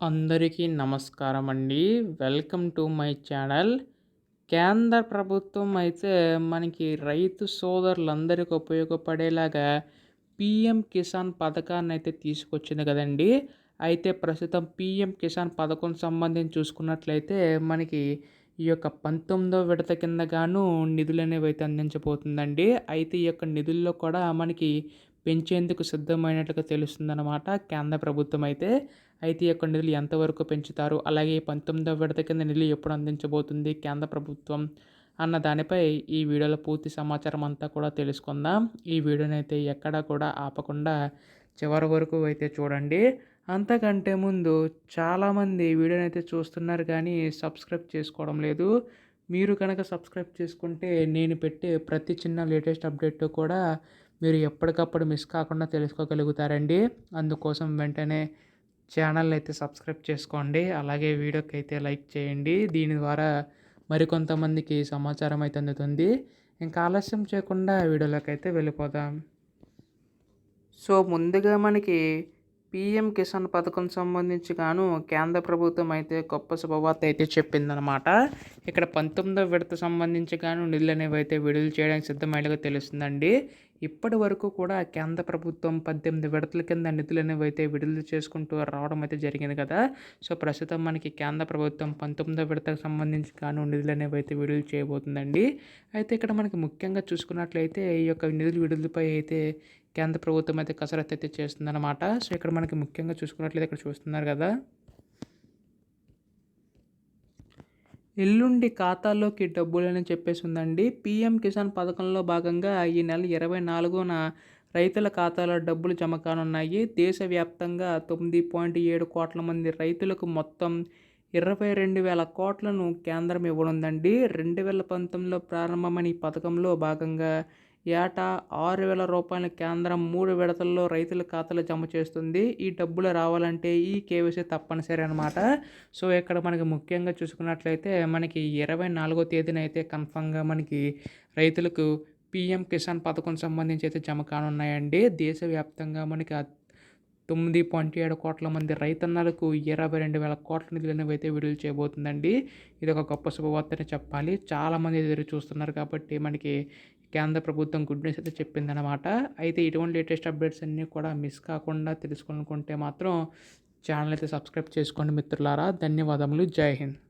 అందరికీ నమస్కారం అండి. Welcome to my channel. కేంద్ర ప్రభుత్వం అయితే మనకి రైతు సోదరులందరికీ ఉపయోగపడేలాగా పీఎం కిసాన్ పథకాన్నయితే తీసుకొచ్చింది కదండీ! అయితే ప్రస్తుతం పీఎం కిసాన్ పథకం సంబంధించి చూసుకున్నట్లయితే మనకి ఈ యొక్క 19వ విడత కింద గాను నిధులనేవైతే అందించబోతుందండి. అయితే ఈ యొక్క నిధుల్లో కూడా మనకి పెంచేందుకు సిద్ధమైనట్టుగా తెలుస్తుందనమాట కేంద్ర ప్రభుత్వం అయితే. అయితే ఈ యొక్క నిధులు ఎంతవరకు పెంచుతారు? అలాగే 19వ విడత కింద నిధులు ఎప్పుడు అందించబోతుంది కేంద్ర ప్రభుత్వం? అన్న దానిపై ఈ వీడియోలో పూర్తి సమాచారం అంతా కూడా తెలుసుకుందాం. ఈ వీడియోనైతే ఎక్కడా కూడా ఆపకుండా చివరి వరకు అయితే చూడండి. అంతకంటే ముందు చాలామంది వీడియోనైతే చూస్తున్నారు కానీ సబ్స్క్రైబ్ చేసుకోవడం లేదు. మీరు కనుక సబ్స్క్రైబ్ చేసుకుంటే నేను పెట్టే ప్రతి చిన్న లేటెస్ట్ అప్డేట్ కూడా మీరు ఎప్పటికప్పుడు మిస్ కాకుండా తెలుసుకోగలుగుతారండి. అందుకోసం వెంటనే ఛానల్ అయితే సబ్స్క్రైబ్ చేసుకోండి. అలాగే వీడియోకి అయితే లైక్ చేయండి. దీని ద్వారా మరికొంతమందికి సమాచారం అయితే అందుతుంది. ఇంకా ఆలస్యం చేయకుండా వీడియోలోకి అయితే వెళ్ళిపోదాం. సో ముందుగా మనకి పీఎం కిసాన్ పథకం సంబంధించి గాను కేంద్ర ప్రభుత్వం అయితే గొప్ప శుభవార్త అయితే చెప్పిందనమాట. ఇక్కడ 19వ విడత సంబంధించి గాను నిధులు అనేవి అయితే విడుదల చేయడానికి సిద్ధమైనట్టుగా తెలుస్తుందండి. ఇప్పటి వరకు కూడా కేంద్ర ప్రభుత్వం 18 విడతల కింద నిధులు అనేవి అయితే విడుదల చేసుకుంటూ రావడం అయితే జరిగింది కదా. సో ప్రస్తుతం మనకి కేంద్ర ప్రభుత్వం 19వ విడతకు సంబంధించి గాను నిధులు అనేవి అయితే విడుదల చేయబోతుందండి. అయితే ఇక్కడ మనకి ముఖ్యంగా చూసుకున్నట్లయితే ఈ యొక్క నిధుల విడుదలపై అయితే కేంద్ర ప్రభుత్వం అయితే కసరత్తు అయితే చేస్తుందన్నమాట. సో ఇక్కడ మనకి ముఖ్యంగా చూసుకున్నట్లయితే ఇక్కడ చూస్తున్నారు కదా. ఎల్లుండి ఖాతాల్లోకి డబ్బులని చెప్పేసి ఉందండి. పీఎం కిసాన్ పథకంలో భాగంగా ఈ నెల 24న రైతుల ఖాతాలో డబ్బులు జమ కానున్నాయి. దేశవ్యాప్తంగా 9.7 కోట్ల మంది రైతులకు మొత్తం 22,000 కోట్లను కేంద్రం ఇవ్వనుందండి. 2019లో ప్రారంభమైన ఈ పథకంలో భాగంగా ఏటా 6,000 రూపాయల కేంద్రం 3 విడతల్లో రైతుల ఖాతాలో జమ చేస్తుంది. ఈ డబ్బులు రావాలంటే ఈ కేవైసీ తప్పనిసరి అనమాట. సో ఇక్కడ మనకి ముఖ్యంగా చూసుకున్నట్లయితే మనకి 24వ తేదీన అయితే కన్ఫామ్‌గా మనకి రైతులకు పీఎం కిసాన్ పథకం సంబంధించి అయితే జమ కానున్నాయండి. దేశవ్యాప్తంగా మనకి 9.7 కోట్ల మంది రైతన్నలకు 22,000 కోట్ల నిధులనేవి అయితే విడుదల చేయబోతుందండి. ఇది ఒక గొప్ప శుభవార్తనే చెప్పాలి. చాలామంది ఎదురు చూస్తున్నారు కాబట్టి మనకి కేంద్ర ప్రభుత్వం గుడ్ న్యూస్ అయితే చెప్పిందనమాట. అయితే ఇటువంటి లేటెస్ట్ అప్డేట్స్ అన్నీ కూడా మిస్ కాకుండా తెలుసుకోవాలనుకుంటే మాత్రం ఛానల్ అయితే సబ్స్క్రైబ్ చేసుకోండి మిత్రులారా. ధన్యవాదములు. జై హింద్.